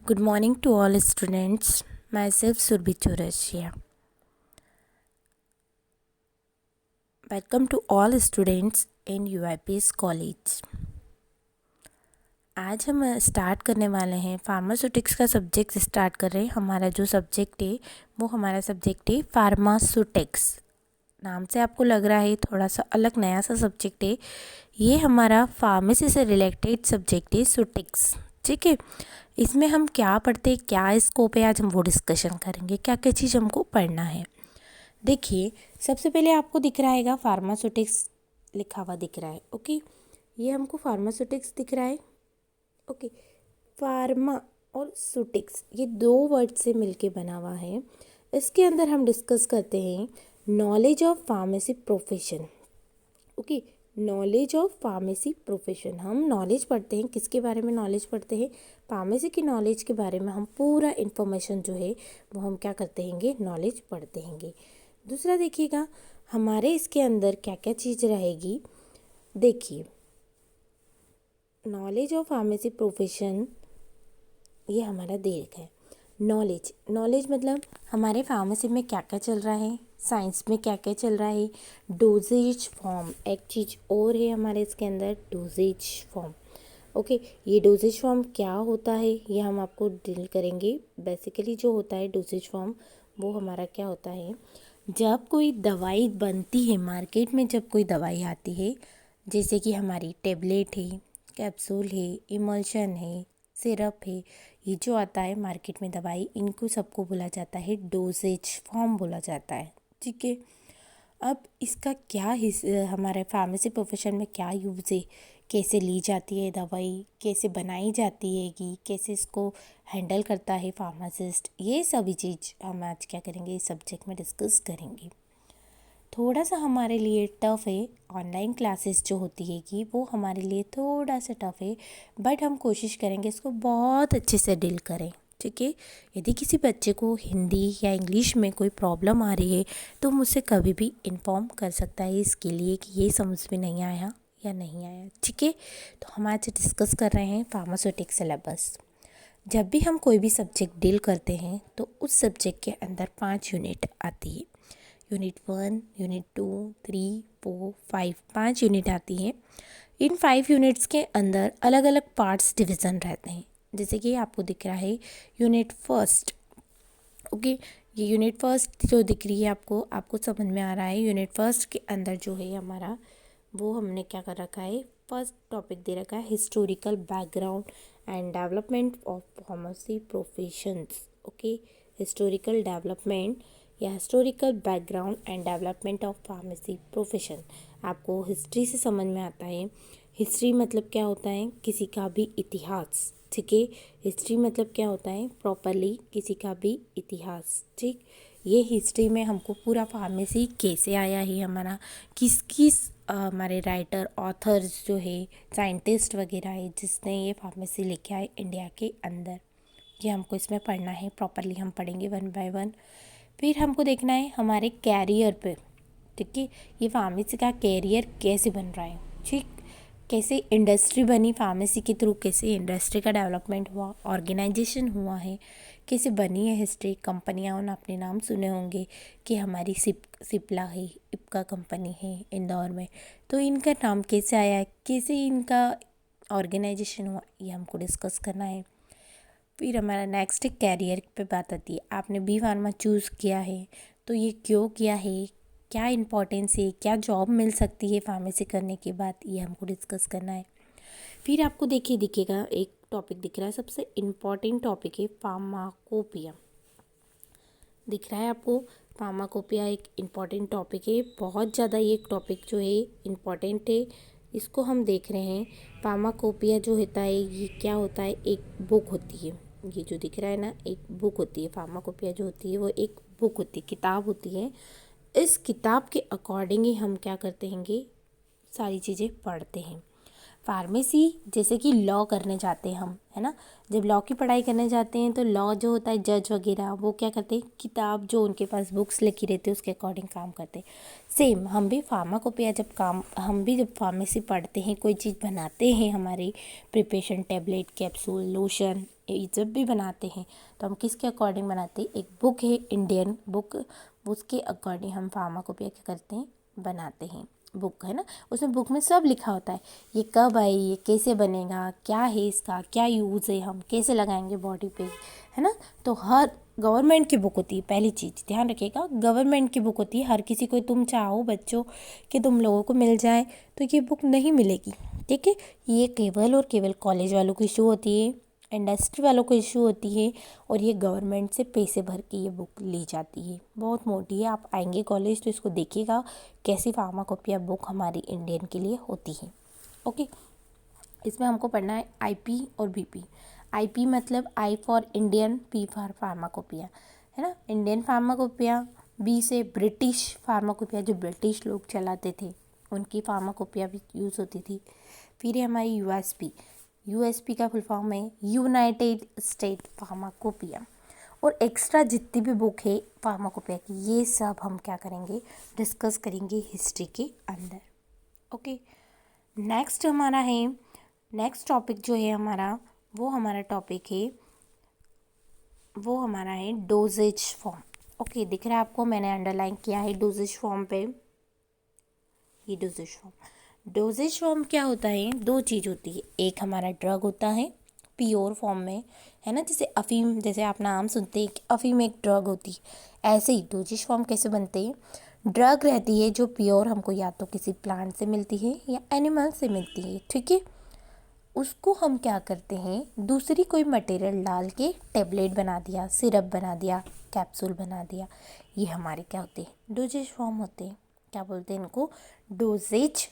Good morning to all students. Myself Surbhi Chaurasia. Welcome to all students in UIPS college. आज हम start करने वाले हैं pharmaceutics का सब्जेक्ट स्टार्ट कर रहे हैं। हमारा जो सब्जेक्ट है वो हमारा सब्जेक्ट है फार्मास्यूटिक्स। नाम से आपको लग रहा है थोड़ा सा अलग नया सा सब्जेक्ट है। ये हमारा फार्मेसी से रिलेटेड सब्जेक्ट है सुटिक्स। ठीक है, इसमें हम क्या पढ़ते हैं, क्या स्कोप है, आज हम वो डिस्कशन करेंगे। क्या क्या चीज़ हमको पढ़ना है। देखिए, सबसे पहले आपको दिख रहा है फार्मास्यूटिक्स लिखा हुआ दिख रहा है। ओके, ये हमको फार्मास्यूटिक्स दिख रहा है। ओके, फार्मा और सूटिक्स ये दो वर्ड से मिलके बना हुआ है। इसके अंदर हम डिस्कस करते हैं knowledge of pharmacy profession. Okay, knowledge of pharmacy profession. हम नॉलेज पढ़ते हैं, किसके बारे में नॉलेज पढ़ते हैं? फार्मेसी की नॉलेज के बारे में हम पूरा इन्फॉर्मेशन जो है वो हम क्या करते हैंगे, नॉलेज पढ़ते हैंगे। दूसरा देखिएगा हमारे इसके अंदर क्या क्या चीज़ रहेगी। देखिए, नॉलेज ऑफ फार्मेसी प्रोफेशन ये हमारा देख है। नॉलेज मतलब हमारे फार्मेसी में क्या क्या चल रहा है, साइंस में क्या क्या चल रहा है। डोजेज फॉर्म एक चीज़ और है हमारे इसके अंदर, डोजेज फॉर्म। ओके, ये डोजेज फॉर्म क्या होता है ये हम आपको डील करेंगे। बेसिकली जो होता है डोजेज फॉर्म वो हमारा क्या होता है, जब कोई दवाई बनती है मार्केट में, जब कोई दवाई आती है, जैसे कि हमारी टेबलेट है, कैप्सूल है, इमल्शन है, सिरप है, ये जो आता है मार्केट में दवाई, इनको सबको बोला जाता है डोजेज फॉर्म बोला जाता है। ठीक है, अब इसका क्या हमारे फार्मेसी प्रोफेशन में क्या यूज़ है, कैसे ली जाती है दवाई, कैसे बनाई जाती है, कि कैसे इसको हैंडल करता है फार्मासिस्ट, ये सभी चीज़ हम आज क्या करेंगे, इस सब्जेक्ट में डिस्कस करेंगे। थोड़ा सा हमारे लिए टफ़ है, ऑनलाइन क्लासेस जो होती है कि वो हमारे लिए थोड़ा सा टफ़ है, बट हम कोशिश करेंगे इसको बहुत अच्छे से डील करें। ठीक है, यदि किसी बच्चे को हिंदी या इंग्लिश में कोई प्रॉब्लम आ रही है तो मुझसे कभी भी इन्फॉर्म कर सकता है इसके लिए कि ये समझ में नहीं आया या नहीं आया। ठीक है, तो हम आज डिस्कस कर रहे हैं फार्मास्यूटिक सिलेबस। जब भी हम कोई भी सब्जेक्ट डील करते हैं तो उस सब्जेक्ट के अंदर 5 यूनिट आती है। यूनिट 1, यूनिट 2, 3, 4, 5, 5 यूनिट आती है। इन 5 यूनिट्स के अंदर अलग अलग पार्ट्स डिवीज़न रहते हैं। जैसे कि आपको दिख रहा है यूनिट फर्स्ट। ओके, ये यूनिट फर्स्ट जो दिख रही है आपको समझ में आ रहा है। यूनिट फर्स्ट के अंदर जो है हमारा, वो हमने क्या कर रखा है, फर्स्ट टॉपिक दे रखा है historical background and development of pharmacy professions. Okay, historical development या historical background and development of pharmacy profession. आपको हिस्ट्री से समझ में आता है। हिस्ट्री मतलब क्या होता है, किसी का भी इतिहास। ठीक है, हिस्ट्री मतलब क्या होता है, प्रॉपरली किसी का भी इतिहास। ठीक, ये हिस्ट्री में हमको पूरा फार्मेसी कैसे आया है हमारा, किस किस हमारे राइटर ऑथर्स जो है, साइंटिस्ट वगैरह है जिसने ये फार्मेसी लेके आए इंडिया के अंदर, ये हमको इसमें पढ़ना है। प्रॉपरली हम पढ़ेंगे 1 बाय 1। फिर हमको देखना है हमारे कैरियर पे। ठीक है, ये फार्मेसी का कैरियर कैसे बन रहा है। ठीक, कैसे इंडस्ट्री बनी फार्मेसी के थ्रू, कैसे इंडस्ट्री का डेवलपमेंट हुआ, ऑर्गेनाइजेशन हुआ है, कैसे बनी है हिस्ट्री। कंपनियाँ उन अपने नाम सुने होंगे कि हमारी सिप्ला है, इप्का कंपनी है इंदौर में, तो इनका नाम कैसे आया, कैसे इनका ऑर्गेनाइजेशन हुआ, ये हमको डिस्कस करना है। फिर हमारा नेक्स्ट कैरियर पे बात आती है। आपने बी फार्मा चूज़ किया है तो ये क्यों किया है, क्या इम्पोर्टेंस है, क्या जॉब मिल सकती है फार्मेसी करने के बाद, ये हमको डिस्कस करना है। फिर आपको दिखेगा एक टॉपिक दिख रहा है, सबसे इम्पॉर्टेंट टॉपिक है फार्माकोपिया। दिख रहा है आपको, फार्माकोपिया एक इम्पॉर्टेंट टॉपिक है। बहुत ज़्यादा ये टॉपिक जो है इम्पॉर्टेंट है, इसको हम देख रहे हैं। फार्माकोपिया जो होता है ये क्या होता है, एक बुक होती है। ये जो दिख रहा है ना, एक बुक होती है। फार्माकोपिया जो होती है वो एक बुक होती है, किताब होती है। इस किताब के अकॉर्डिंग ही हम क्या करते हैंगे, सारी चीज़ें पढ़ते हैं। फार्मेसी जैसे कि लॉ करने जाते हैं हम, है ना, जब लॉ की पढ़ाई करने जाते हैं तो लॉ जो होता है जज वगैरह वो क्या करते हैं, किताब जो उनके पास बुक्स लिखी रहती है उसके अकॉर्डिंग काम करते हैं। सेम हम भी फार्माकोपिया जब काम, हम भी जब फार्मेसी पढ़ते हैं, कोई चीज़ बनाते हैं, हमारी प्रिपरेशन टेबलेट कैप्सूल लोशन ये जब भी बनाते हैं तो हम किसके अकॉर्डिंग बनाते हैं, एक बुक है इंडियन बुक, उसके अकॉर्डिंग हम फार्माकोपिया क्या करते हैं, बनाते हैं। बुक है ना, उसमें बुक में सब लिखा होता है, ये कब आई, ये कैसे बनेगा, क्या है इसका क्या यूज़ है, हम कैसे लगाएंगे बॉडी पे, है ना। तो हर गवर्नमेंट की बुक होती है, पहली चीज़ ध्यान रखिएगा, गवर्नमेंट की बुक होती है। हर किसी को तुम चाहो बच्चों कि तुम लोगों को मिल जाए तो ये बुक नहीं मिलेगी, ठीक है। ये केवल और केवल कॉलेज वालों की इशू होती है, इंडस्ट्री वालों को इशू होती है, और ये गवर्नमेंट से पैसे भर के ये बुक ली जाती है, बहुत मोटी है। आप आएंगे कॉलेज तो इसको देखिएगा कैसी फार्माकोपिया बुक हमारी इंडियन के लिए होती है। ओके, इसमें हमको पढ़ना है आईपी और बीपी। आईपी मतलब I for Indian, P for pharmacopoeia, है ना, इंडियन फार्माकोपिया। बी से ब्रिटिश फार्माकोपिया, जो ब्रिटिश लोग चलाते थे उनकी फार्माकोपिया भी यूज़ होती थी। फिर है हमारी यूएसपी, यूएसपी का फुल फॉर्म है यूनाइटेड स्टेट फार्माकोपिया। और एक्स्ट्रा जितनी भी बुक है फार्माकोपिया की, ये सब हम क्या करेंगे, डिस्कस करेंगे हिस्ट्री के अंदर। ओके, नेक्स्ट हमारा है, नेक्स्ट टॉपिक जो है हमारा, वो हमारा टॉपिक है, वो हमारा है डोजेज फॉर्म। ओके, दिख रहा है आपको, मैंने अंडरलाइन किया है डोजेज फॉर्म पे, ये डोजेज फॉर्म। डोजेज फॉर्म क्या होता है, दो चीज़ होती है, एक हमारा ड्रग होता है प्योर फॉर्म में, है ना, जैसे अफीम, जैसे आप नाम सुनते हैं कि अफीम एक ड्रग होती है, ऐसे ही डोजेज फॉर्म कैसे बनते हैं, ड्रग रहती है जो प्योर हमको या तो किसी प्लांट से मिलती है या एनिमल से मिलती है, ठीक है। उसको हम क्या करते हैं, दूसरी कोई मटेरियल डाल के टेबलेट बना दिया, सिरप बना दिया, कैप्सूल बना दिया, ये हमारे क्या होते हैं, डोजेज फॉर्म होते हैं। क्या बोलते हैं इनको, डोजेज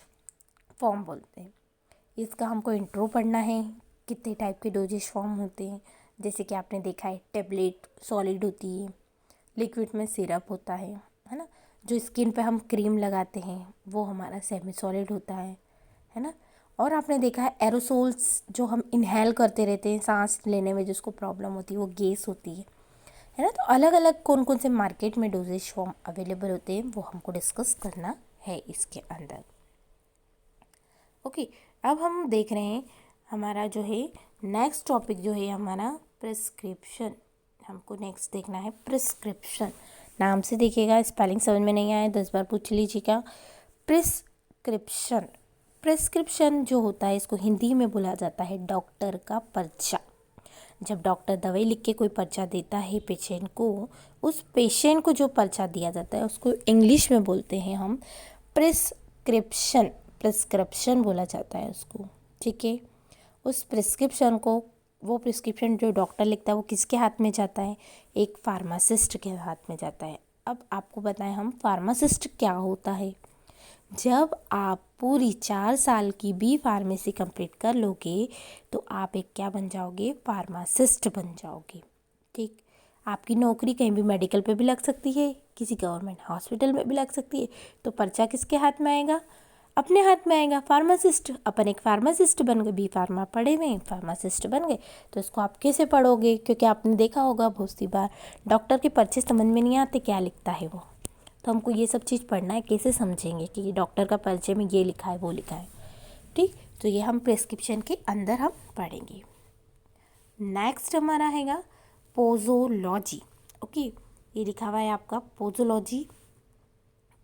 फॉर्म बोलते हैं। इसका हमको इंट्रो पढ़ना है, कितने टाइप के डोजेज फॉर्म होते हैं। जैसे कि आपने देखा है टेबलेट सॉलिड होती है, लिक्विड में सिरप होता है ना, जो स्किन पे हम क्रीम लगाते हैं वो हमारा सेमी सॉलिड होता है ना। और आपने देखा है एरोसोल्स जो हम इनहेल करते रहते हैं सांस लेने में, जिसको प्रॉब्लम होती है, वो गैस होती है ना। तो अलग अलग कौन कौन से मार्केट में डोजेज फॉर्म अवेलेबल होते हैं वो हमको डिस्कस करना है इसके अंदर। ओके, अब हम देख रहे हैं हमारा जो है नेक्स्ट टॉपिक जो है हमारा प्रिस्क्रिप्शन। हमको नेक्स्ट देखना है प्रिस्क्रिप्शन। नाम से देखिएगा, स्पेलिंग समझ में नहीं आए 10 बार पूछ लीजिएगा। प्रिस्क्रिप्शन, प्रिस्क्रिप्शन जो होता है इसको हिंदी में बोला जाता है डॉक्टर का पर्चा। जब डॉक्टर दवाई लिख के कोई पर्चा देता है पेशेंट को, उस पेशेंट को जो पर्चा दिया जाता है उसको इंग्लिश में बोलते हैं हम प्रिस्क्रिप्शन, प्रिस्क्रिप्शन बोला जाता है उसको, ठीक है। उस प्रिस्क्रिप्शन को, वो प्रिस्क्रिप्शन जो डॉक्टर लिखता है वो किसके हाथ में जाता है, एक फार्मासिस्ट के हाथ में जाता है। अब आपको बताएं हम फार्मासिस्ट क्या होता है। जब आप पूरी 4 साल की बी फार्मेसी कंप्लीट कर लोगे तो आप एक क्या बन जाओगे, फार्मासिस्ट बन जाओगे, ठीक। आपकी नौकरी कहीं भी मेडिकल पे भी लग सकती है, किसी गवर्नमेंट हॉस्पिटल में भी लग सकती है, तो पर्चा किसके हाथ में आएगा, अपने हाथ में आएगा, फार्मासिस्ट। अपन एक फार्मासिस्ट बन गए, बी फार्मा पढ़े हुए फार्मासिस्ट बन गए, तो इसको आप कैसे पढ़ोगे, क्योंकि आपने देखा होगा बहुत सी बार डॉक्टर के पर्चे समझ में नहीं आते क्या लिखता है वो, तो हमको ये सब चीज़ पढ़ना है, कैसे समझेंगे कि डॉक्टर का पर्चे में ये लिखा है वो लिखा है, ठीक। तो ये हम प्रिस्क्रिप्शन के अंदर हम पढ़ेंगे। नेक्स्ट हमारा हैगा पोजोलॉजी। ओके, ये लिखा हुआ है आपका पोजोलॉजी।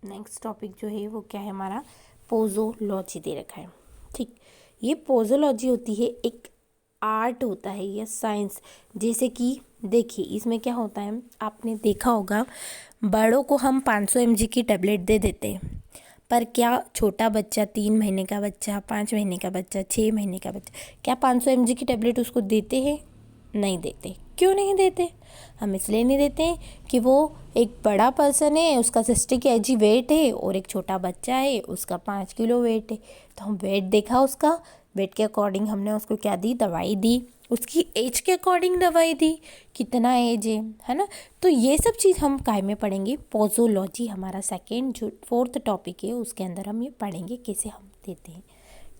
नेक्स्ट टॉपिक जो है वो क्या है हमारा, पोजोलॉजी दे रखा है, ठीक। ये पोजोलॉजी होती है एक आर्ट होता है या साइंस। जैसे कि देखिए इसमें क्या होता है, आपने देखा होगा बड़ों को हम 500 mg की टैबलेट दे देते हैं, पर क्या छोटा बच्चा 3 महीने का बच्चा, 5 महीने का बच्चा, 6 महीने का बच्चा, क्या 500 mg की टैबलेट उसको देते हैं, नहीं देते। क्यों नहीं देते, हम इसलिए नहीं देते कि वो एक बड़ा पर्सन है, उसका 60 kg वेट है, और एक छोटा बच्चा है उसका 5 किलो वेट है, तो हम वेट देखा, उसका वेट के अकॉर्डिंग हमने उसको क्या दी, दवाई दी, उसकी एज के अकॉर्डिंग दवाई दी, कितना एज है ना। तो ये सब चीज़ हम काय में पढ़ेंगे, पोजोलॉजी हमारा सेकेंड जो 4th टॉपिक है उसके अंदर हम ये पढ़ेंगे कैसे हम देते हैं,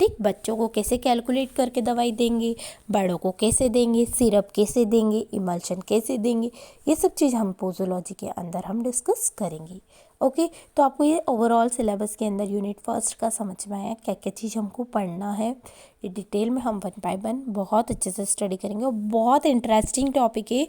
ठीक, बच्चों को कैसे कैलकुलेट करके दवाई देंगे, बड़ों को कैसे देंगे, सिरप कैसे देंगे, इमल्शन कैसे देंगे, ये सब चीज़ हम पोजोलॉजी के अंदर हम डिस्कस करेंगे। ओके, तो आपको ये ओवरऑल सिलेबस के अंदर यूनिट फर्स्ट का समझ में आया क्या क्या चीज़ हमको पढ़ना है। ये डिटेल में हम 1 बाय 1 बहुत अच्छे से स्टडी करेंगे और बहुत इंटरेस्टिंग टॉपिक है,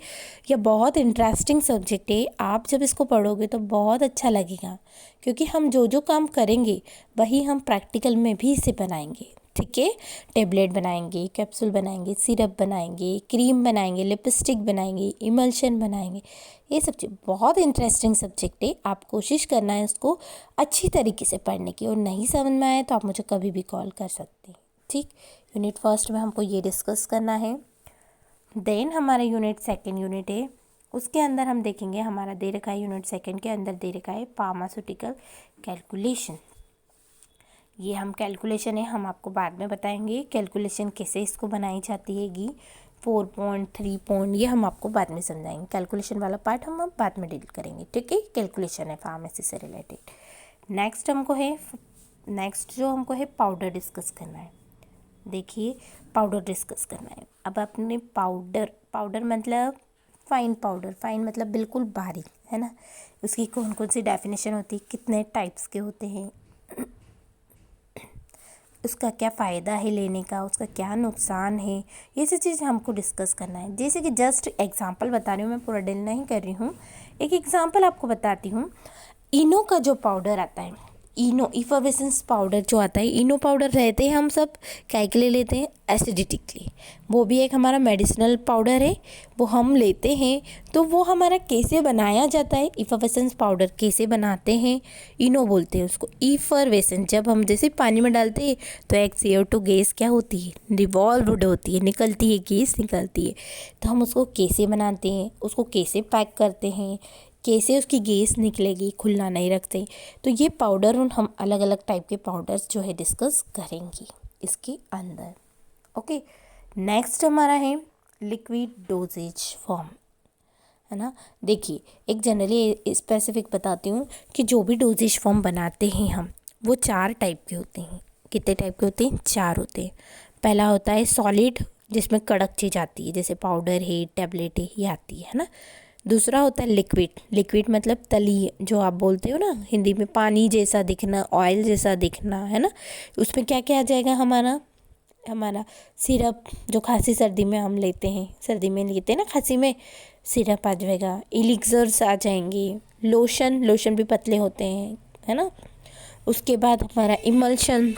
या बहुत इंटरेस्टिंग सब्जेक्ट है। आप जब इसको पढ़ोगे तो बहुत अच्छा लगेगा, क्योंकि हम जो जो काम करेंगे वही हम प्रैक्टिकल में भी इसे बनाएंगे। ठीक है, टेबलेट बनाएंगे, कैप्सूल बनाएंगे, सिरप बनाएंगे, क्रीम बनाएंगे, लिपस्टिक बनाएंगे, इमल्शन बनाएंगे। ये सब चीज़ बहुत इंटरेस्टिंग सब्जेक्ट है। आप कोशिश करना है इसको अच्छी तरीके से पढ़ने की, और नहीं समझ में आए तो आप मुझे कभी भी कॉल कर सकते हैं। ठीक, यूनिट फर्स्ट में हमको ये डिस्कस करना है। देन हमारा यूनिट सेकेंड यूनिट है, उसके अंदर हम देखेंगे, हमारा दे रखा है यूनिट सेकेंड के अंदर दे रखा है फार्मास्यूटिकल कैलकुलेशन। ये हम कैलकुलेशन है, हम आपको बाद में बताएंगे कैलकुलेशन कैसे इसको बनाई जाती हैगी। 4 पॉइंट 3 पॉइंट ये हम आपको बाद में समझाएंगे। कैलकुलेशन वाला पार्ट हम बाद में डील करेंगे। ठीक है, कैलकुलेशन है फार्मेसी से रिलेटेड। नेक्स्ट जो हमको है पाउडर डिस्कस करना है। देखिए, पाउडर डिस्कस करना है। अब अपने पाउडर मतलब फाइन पाउडर, फाइन मतलब बिल्कुल बारीक, है ना। उसकी कौन कौन सी डेफिनेशन होती है, कितने टाइप्स के होते हैं, उसका क्या फ़ायदा है लेने का, उसका क्या नुकसान है, ये सब चीज़ हमको डिस्कस करना है। जैसे कि जस्ट एग्जांपल बता रही हूँ, मैं पूरा डील नहीं कर रही हूँ। एक एग्जांपल आपको बताती हूँ। इनो का जो पाउडर आता है, इनो इफर्वेसेंस पाउडर जो आता है, इनो पाउडर रहते हैं हम सब क्या के लिए लेते हैं, एसिडिटी के लिए। वो भी एक हमारा मेडिसिनल पाउडर है, वो हम लेते हैं। तो वो हमारा कैसे बनाया जाता है, इफर्वेसेंस पाउडर कैसे बनाते हैं, इनो बोलते हैं उसको। इफर्वेसेंस जब हम जैसे पानी में डालते हैं तो एक CO2 गैस क्या होती है, रिवॉल्व्ड होती है, निकलती है, गैस निकलती है। तो हम उसको कैसे बनाते हैं, उसको कैसे पैक करते हैं, कैसे उसकी गैस निकलेगी, खुला नहीं रखते। तो ये पाउडर और हम अलग अलग टाइप के पाउडर्स जो है डिस्कस करेंगे इसके अंदर। ओके, नेक्स्ट हमारा है लिक्विड डोजेज फॉर्म, है ना। देखिए, एक जनरली स्पेसिफिक बताती हूँ कि जो भी डोजेज फॉर्म बनाते हैं हम, वो 4 टाइप के होते हैं। कितने टाइप के होते हैं, 4 होते हैं। पहला होता है सॉलिड, जिसमें कड़क चीज़ आती है, जैसे पाउडर है, टैबलेट है, ये आती है ना। दूसरा होता है लिक्विड मतलब तली, जो आप बोलते हो ना हिंदी में, पानी जैसा दिखना, ऑयल जैसा दिखना, है ना। उसमें क्या क्या आ जाएगा, हमारा सिरप, जो खांसी सर्दी में हम लेते हैं, सर्दी में लेते हैं ना खांसी में, सिरप आ जाएगा, एलिक्सर्स आ जाएंगे, लोशन भी पतले होते हैं, है ना। उसके बाद हमारा इमल्शन,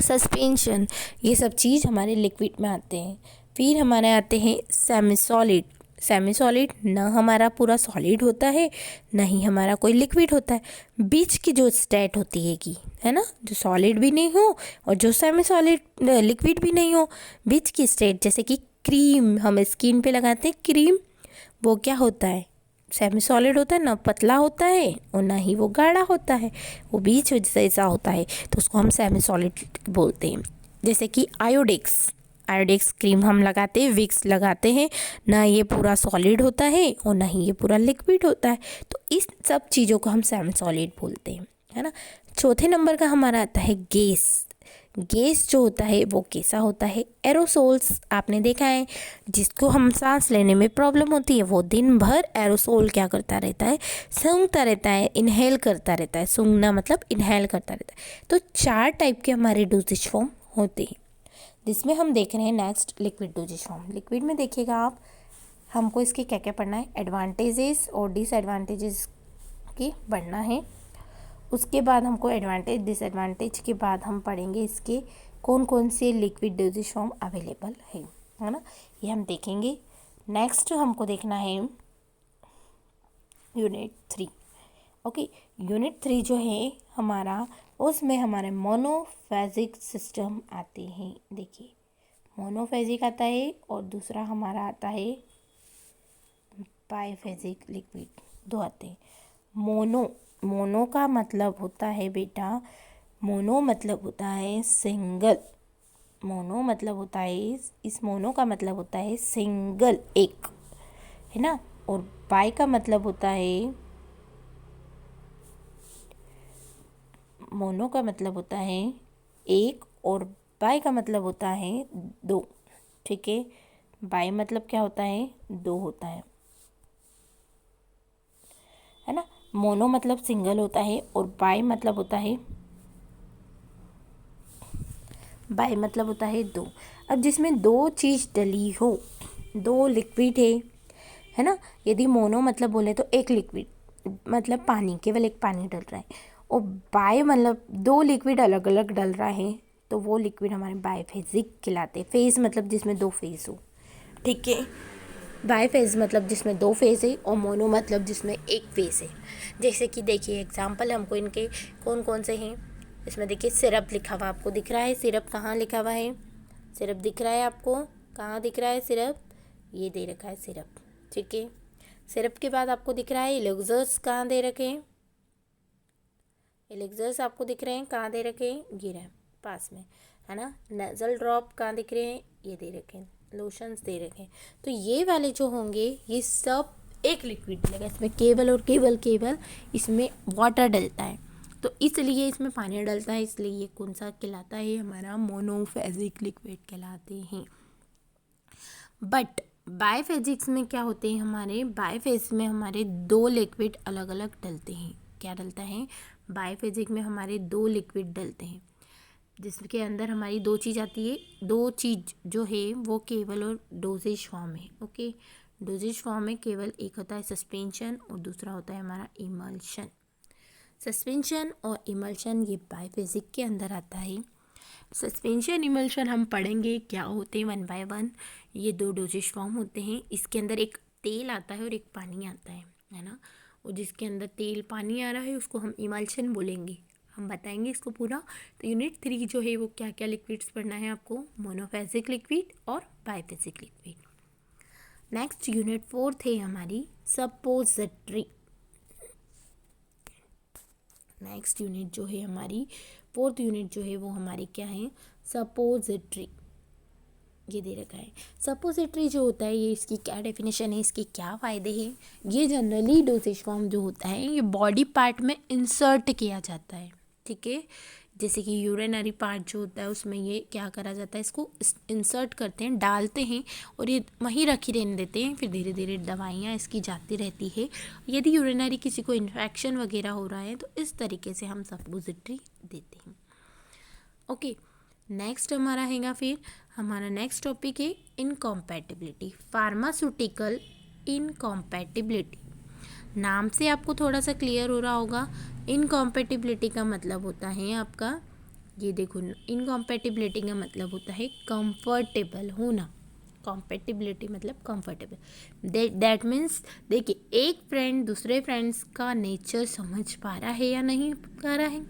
सस्पेंशन, ये सब चीज़ हमारे लिक्विड में आते हैं। फिर हमारे आते हैं सेमी सॉलिड, ना हमारा पूरा सॉलिड होता है, ना ही हमारा कोई लिक्विड होता है। बीच की जो स्टेट होती है ना, जो सॉलिड भी नहीं हो और जो सेमी सॉलिड लिक्विड भी नहीं हो, बीच की स्टेट, जैसे कि क्रीम हम स्किन पे लगाते हैं क्रीम, वो क्या होता है, सेमी सॉलिड होता है, ना पतला होता है और ना ही वो गाढ़ा होता है, वो बीच जैसा होता है, तो उसको हम सेमी सॉलिड बोलते हैं। जैसे कि आयोडेक्स क्रीम हम लगाते हैं, विक्स लगाते हैं, ना ये पूरा सॉलिड होता है और ना ही ये पूरा लिक्विड होता है। तो इस सब चीज़ों को हम सेमी सॉलिड बोलते हैं, है ना। चौथे नंबर का हमारा आता है गैस जो होता है वो कैसा होता है, एरोसोल्स। आपने देखा है, जिसको हम सांस लेने में प्रॉब्लम होती है, वो दिन भर एरोसोल क्या करता रहता है, सूंघता रहता है, इनहेल करता रहता है। सूंघना मतलब इनहेल करता रहता है। तो 4 टाइप के हमारे डोजेज फॉर्म होते हैं, जिसमें हम देख रहे हैं next liquid doses form. Liquid में देखिएगा आप, हमको इसके क्या क्या पढ़ना है, एडवांटेजेस और डिसएडवांटेजेस की पढ़ना है। उसके बाद हमको एडवांटेज डिसएडवांटेज के बाद हम पढ़ेंगे इसके कौन कौन से लिक्विड डोजेज फॉर्म अवेलेबल है ना, ये हम देखेंगे। नेक्स्ट हमको देखना है यूनिट 3। ओके, यूनिट 3 जो है हमारा, उसमें हमारे मोनोफेजिक सिस्टम आते हैं। देखिए, मोनोफेजिक आता है और दूसरा हमारा आता है बाइफेजिक लिक्विड, 2 आते हैं। मोनो का मतलब होता है बेटा, मोनो मतलब होता है सिंगल, मोनो मतलब होता है, इस मोनो का मतलब होता है सिंगल, एक, है ना। और बाई का मतलब होता है, मोनो का मतलब होता है एक, और बाय का मतलब होता है दो, ठीक है। बाय मतलब क्या होता है, दो होता है ना। मोनो मतलब सिंगल होता है और बाय मतलब होता है दो। अब जिसमें दो चीज़ डली हो, दो लिक्विड है ना। यदि मोनो मतलब बोले तो एक लिक्विड मतलब पानी, केवल एक पानी डल रहा है, और बाय मतलब दो लिक्विड अलग अलग डल रहा है, तो वो लिक्विड हमारे बायफेजिक कहलाते हैं। फेज मतलब जिसमें दो फेज हो, ठीक है। बायफेज मतलब जिसमें दो फेज है और मोनो मतलब जिसमें एक फेज है। जैसे कि देखिए एग्जांपल हमको इनके कौन कौन से हैं। इसमें देखिए सिरप लिखा हुआ आपको दिख रहा है। सिरप कहाँ लिखा हुआ है, सिरप दिख रहा है आपको, कहाँ दिख रहा है सिरप, ये दे रखा है सिरप, ठीक है। सिरप के बाद आपको दिख रहा है इलेक्सर्स, कहाँ दे रखे हैं, इलेक्सर्स आपको दिख रहे हैं, कहाँ दे रखे हैं, ये रहे पास में, है ना। नेजल ड्रॉप कहाँ दिख रहे हैं, ये दे रखे हैं, लोशंस दे रखे हैं। तो ये वाले जो होंगे ये सब एक लिक्विड मिलेगा। इसमें केवल और केवल इसमें वाटर डलता है, तो इसलिए इसमें पानी डलता है, इसलिए ये कौन सा कहलाता है, हमारा मोनोफेजिक लिक्विड कहलाते हैं। बट बायफेजिक्स में क्या होते हैं, हमारे बायफेज में हमारे दो लिक्विड अलग अलग डलते हैं। क्या डलता है, बायफेजिक में हमारे दो लिक्विड डलते हैं, जिसके अंदर हमारी दो चीज़ आती है। दो चीज़ जो है वो केवल और डोजेज फॉर्म है, ओके। डोजेज फॉर्म में केवल एक होता है सस्पेंशन और दूसरा होता है हमारा इमल्शन। सस्पेंशन और इमल्शन ये बायफेजिक के अंदर आता है। सस्पेंशन इमल्शन हम पढ़ेंगे क्या होते हैं वन बाय वन। ये दो डोजेज फॉर्म होते हैं। इसके अंदर एक तेल आता है और एक पानी आता है ना। और जिसके अंदर तेल पानी आ रहा है उसको हम इमल्शन बोलेंगे, हम बताएंगे इसको पूरा। तो यूनिट 3 जो है वो क्या क्या लिक्विड्स पढ़ना है आपको, मोनोफेजिक लिक्विड और बायफेजिक लिक्विड। नेक्स्ट यूनिट 4 है हमारी सपोजिटरी। नेक्स्ट यूनिट जो है हमारी 4th यूनिट जो है वो हमारी क्या है, सपोजिटरी। ये दे रखा है सपोजिटरी जो होता है, ये इसकी क्या डेफिनेशन है, इसके क्या फ़ायदे हैं। ये जनरली डोसेज फॉर्म जो होता है ये बॉडी पार्ट में इंसर्ट किया जाता है, ठीक है। जैसे कि यूरिनरी पार्ट जो होता है उसमें ये क्या करा जाता है, इसको इंसर्ट करते हैं, डालते हैं और ये वहीं रखी रहने देते हैं। फिर धीरे धीरे दवाइयाँ इसकी जाती रहती है। यदि यूरिनरी किसी को इन्फेक्शन वगैरह हो रहा है तो इस तरीके से हम सपोजिटरी देते हैं, ओके। नेक्स्ट हमारा हैगा, फिर हमारा नेक्स्ट टॉपिक है इनकॉम्पैटिबिलिटी, फार्मास्यूटिकल इनकॉम्पैटिबिलिटी। नाम से आपको थोड़ा सा क्लियर हो रहा होगा। इनकॉम्पैटिबिलिटी का मतलब होता है आपका, ये देखो, इनकॉम्पैटिबिलिटी का मतलब होता है कंफर्टेबल होना। कॉम्पैटिबिलिटी मतलब कंफर्टेबल, दैट मीन्स देखिए एक फ्रेंड दूसरे फ्रेंड्स का नेचर समझ पा रहा है या नहीं पा रहा है।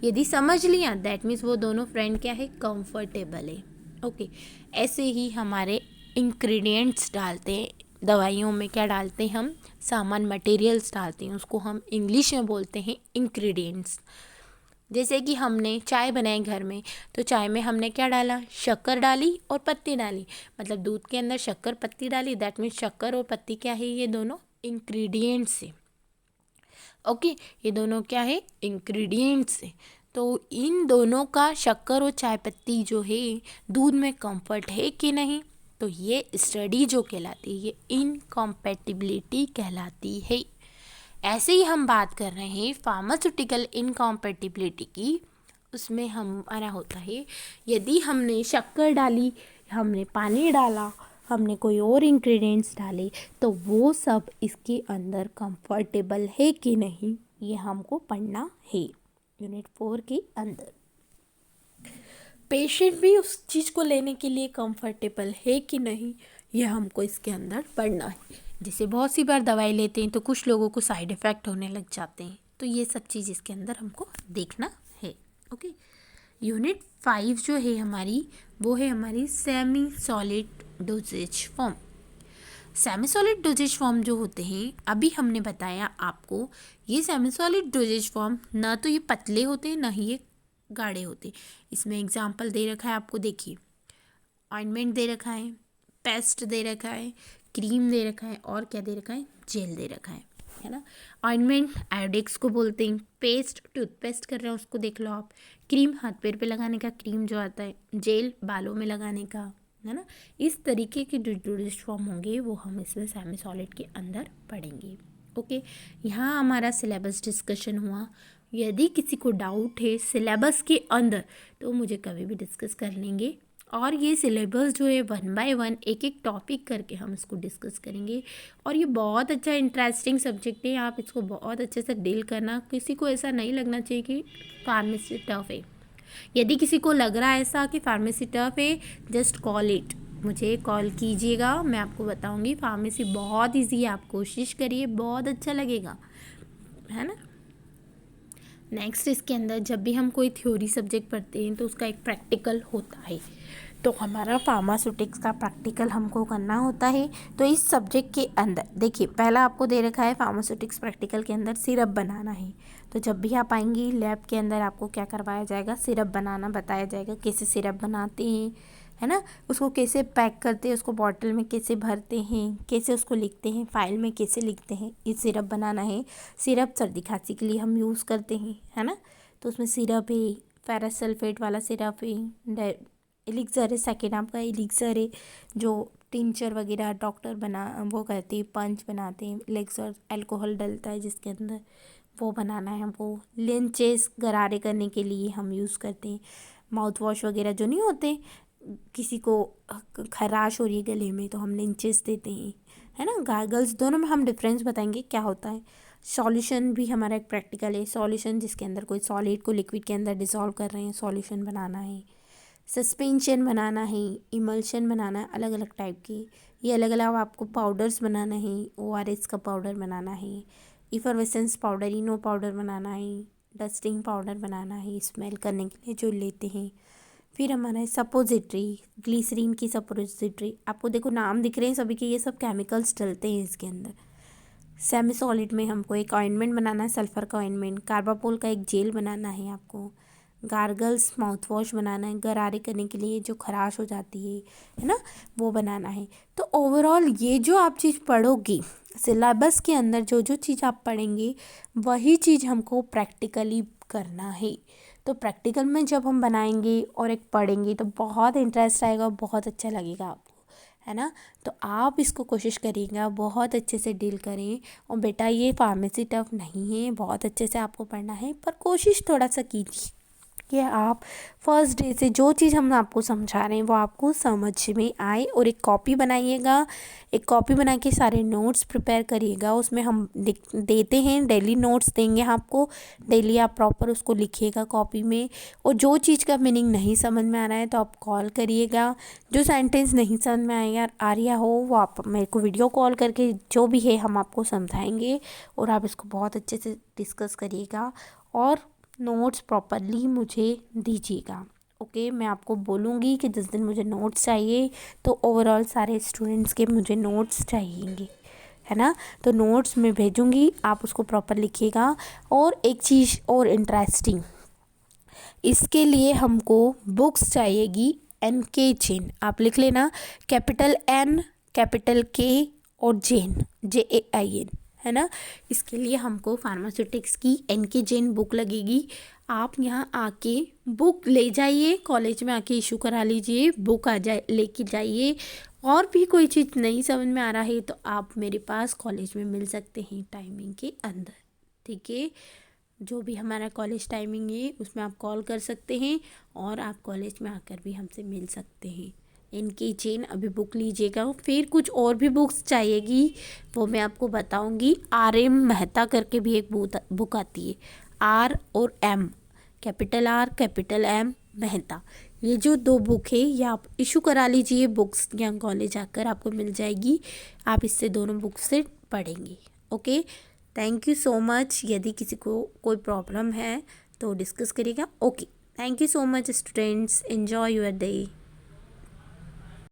यदि समझ लिया दैट मीन्स वो दोनों फ्रेंड क्या है, कंफर्टेबल है, ओके। ऐसे ही हमारे इंग्रेडिएंट्स डालते हैं दवाइयों में, क्या डालते हैं हम, सामान मटेरियल्स डालते हैं, उसको हम इंग्लिश में बोलते हैं इंग्रेडिएंट्स। जैसे कि हमने चाय बनाई घर में, तो चाय में हमने क्या डाला, शक्कर डाली और पत्ती डाली, मतलब दूध के अंदर शक्कर पत्ती डाली, दैट मीन्स शक्कर और पत्ती क्या है, ये दोनों इंग्रेडिएंट्स है, ओके। ये दोनों क्या है, इंग्रेडिएंट्स है। तो इन दोनों का शक्कर और चाय पत्ती जो है दूध में कंफर्ट है कि नहीं, तो ये स्टडी जो कहलाती है ये इनकॉम्पैटिबिलिटी कहलाती है। ऐसे ही हम बात कर रहे हैं फार्मास्यूटिकल इनकॉम्पैटिबिलिटी की। उसमें हमारा होता है यदि हमने शक्कर डाली, हमने पानी डाला, हमने कोई और इंग्रेडिएंट्स डाले, तो वो सब इसके अंदर कंफर्टेबल है कि नहीं, ये हमको पढ़ना है यूनिट 4 के अंदर। पेशेंट भी उस चीज़ को लेने के लिए कंफर्टेबल है कि नहीं, ये हमको इसके अंदर पढ़ना है। जैसे बहुत सी बार दवाई लेते हैं तो कुछ लोगों को साइड इफ़ेक्ट होने लग जाते हैं, तो ये सब चीज़ इसके अंदर हमको देखना है, ओके। यूनिट 5 जो है हमारी, वो है हमारी semi solid doses form. Semi solid doses form जो होते हैं, अभी हमने बताया आपको, ये सेमी सॉलिड डोजेज फॉर्म ना तो ये पतले होते हैं ना ही ये गाढ़े होते। इसमें एग्जाम्पल दे रखा है आपको, देखिए ऑइंटमेंट दे रखा है, पेस्ट दे रखा है, क्रीम दे रखा है और क्या दे रखा है, जेल दे रखा है। है ना। ऑइंटमेंट आयोडेक्स को बोलते हैं। पेस्ट टूथपेस्ट कर रहे हैं उसको देख लो आप। क्रीम हाथ पैर पे लगाने का क्रीम जो आता है। जेल बालों में लगाने का, है ना। इस तरीके के जो डोसेज फॉर्म होंगे वो हम इसमें सेमी सॉलिड के अंदर पढ़ेंगे। ओके, यहाँ हमारा सिलेबस डिस्कशन हुआ। यदि किसी को डाउट है सिलेबस के अंदर तो मुझे कभी भी डिस्कस कर लेंगे, और ये सिलेबस जो है 1 बाय 1 एक एक टॉपिक करके हम इसको डिस्कस करेंगे। और ये बहुत अच्छा इंटरेस्टिंग सब्जेक्ट है, आप इसको बहुत अच्छे से डील करना। किसी को ऐसा नहीं लगना चाहिए कि फार्मेसी टफ है। यदि किसी को लग रहा है ऐसा कि फार्मेसी टफ है, जस्ट कॉल इट, मुझे कॉल कीजिएगा, मैं आपको बताऊंगी फार्मेसी बहुत इजी है। आप कोशिश करिए, बहुत अच्छा लगेगा, है ना। नेक्स्ट, इसके अंदर जब भी हम कोई थ्योरी सब्जेक्ट पढ़ते हैं तो उसका एक प्रैक्टिकल होता है। तो हमारा फार्मास्यूटिक्स का प्रैक्टिकल हमको करना होता है। तो इस सब्जेक्ट के अंदर देखिए, पहला आपको दे रखा है फार्मास्यूटिक्स प्रैक्टिकल के अंदर सिरप बनाना है। तो जब भी आप आएंगी लैब के अंदर आपको क्या करवाया जाएगा, सिरप बनाना बताया जाएगा। कैसे सिरप बनाते हैं, है ना, उसको कैसे पैक करते हैं, उसको बॉटल में कैसे भरते हैं, कैसे उसको लिखते हैं, फाइल में कैसे लिखते हैं। ये सिरप बनाना है। सिरप सर्दी खांसी के लिए हम यूज़ करते हैं, है ना। तो उसमें सिरप है, फेरस सल्फेट वाला सिरप है, एलिक्सर है, सेकेंड आपका एलिक्सर है, जो टिंचर वगैरह डॉक्टर बना वो करते हैं, पंच बनाते हैं। एलिक्सर अल्कोहल डलता है जिसके अंदर, वो बनाना है हमको। लेंचेस गरारे करने के लिए हम यूज़ करते हैं। माउथ वॉश वगैरह जो नहीं होते, किसी को खराश हो रही है गले में तो हम लेंचेस देते हैं, है ना। गार्गल्स, दोनों में हम डिफरेंस बताएंगे क्या होता है। सॉल्यूशन भी हमारा एक प्रैक्टिकल है। सॉल्यूशन जिसके अंदर कोई सॉलिड को लिक्विड के अंदर डिसॉल्व कर रहे हैं, सॉल्यूशन बनाना है। सस्पेंशन बनाना है, इमल्शन बनाना है, अलग अलग टाइप के। ये अलग अलग आपको पाउडर्स बनाना है। ORS का पाउडर बनाना है, इफरवेसेंस पाउडर, इनो पाउडर बनाना है, डस्टिंग पाउडर बनाना है स्मेल करने के लिए जो लेते हैं। फिर हमारा है सपोजिट्री, ग्लिसरीन की सपोजिट्री। आपको देखो नाम दिख रहे हैं सभी के, ये सब केमिकल्स डलते हैं इसके अंदर। सेमी सॉलिड में हमको एक ऑइंटमेंट बनाना है, सल्फर का ऑइंटमेंट। कार्बापोल का एक जेल बनाना है आपको। गार्गल्स माउथ वॉश बनाना है, गरारे करने के लिए जो खराश हो जाती है ना, वो बनाना है। तो ओवरऑल ये जो आप चीज़ पढ़ोगी सिलेबस के अंदर, जो जो चीज़ आप पढ़ेंगे वही चीज़ हमको प्रैक्टिकली करना है। तो प्रैक्टिकल में जब हम बनाएंगे और एक पढ़ेंगे तो बहुत इंटरेस्ट आएगा, बहुत अच्छा लगेगा आपको, है ना। तो आप इसको कोशिश करिएगा, बहुत अच्छे से डील करें। और बेटा ये फार्मेसी टफ नहीं है, बहुत अच्छे से आपको पढ़ना है, पर कोशिश थोड़ा सा कीजिए कि आप फर्स्ट डे से जो चीज़ हम आपको समझा रहे हैं वो आपको समझ में आए। और एक कॉपी बनाइएगा, एक कॉपी बना के सारे नोट्स प्रिपेयर करिएगा। उसमें हम देते हैं, डेली नोट्स देंगे आपको, डेली आप प्रॉपर उसको लिखिएगा कॉपी में। और जो चीज़ का मीनिंग नहीं समझ में आ रहा है तो आप कॉल करिएगा। जो सेंटेंस नहीं समझ में आएगा आ रहा हो वो आप मेरे को वीडियो कॉल करके जो भी है हम आपको समझाएंगे, और आप इसको बहुत अच्छे से डिस्कस करिएगा और नोट्स प्रॉपरली मुझे दीजिएगा। ओके, मैं आपको बोलूँगी कि जिस दिन मुझे नोट्स चाहिए तो ओवरऑल सारे स्टूडेंट्स के मुझे नोट्स चाहिएंगे, है ना। तो नोट्स मैं भेजूँगी, आप उसको प्रॉपर लिखिएगा। और एक चीज़ और इंटरेस्टिंग, इसके लिए हमको बुक्स चाहिएगी NK जैन। आप लिख लेना, कैपिटल N कैपिटल K और जैन JAIN, है ना। इसके लिए हमको फार्मास्यूटिक्स की NK जैन बुक लगेगी। आप यहाँ आके बुक ले जाइए, कॉलेज में आके इशू करा लीजिए, बुक आ जाए लेके जाइए। और भी कोई चीज़ नहीं समझ में आ रहा है तो आप मेरे पास कॉलेज में मिल सकते हैं टाइमिंग के अंदर, ठीक है। जो भी हमारा कॉलेज टाइमिंग है उसमें आप कॉल कर सकते हैं, और आप कॉलेज में आकर भी हमसे मिल सकते हैं। इनकी चेन अभी बुक लीजिएगा। फिर कुछ और भी बुक्स चाहिएगी वो मैं आपको बताऊंगी। RM मेहता करके भी एक बुक आती है, R और M, capital R capital M Mehta. ये जो 2 बुक है ये आप इशू करा लीजिए, बुक्स यहाँ कॉलेज आकर आपको मिल जाएगी। आप इससे दोनों बुक से पढ़ेंगे। Okay, thank you so much. यदि किसी को कोई प्रॉब्लम है तो डिस्कस करिएगा। Okay, thank you so much students, enjoy your day.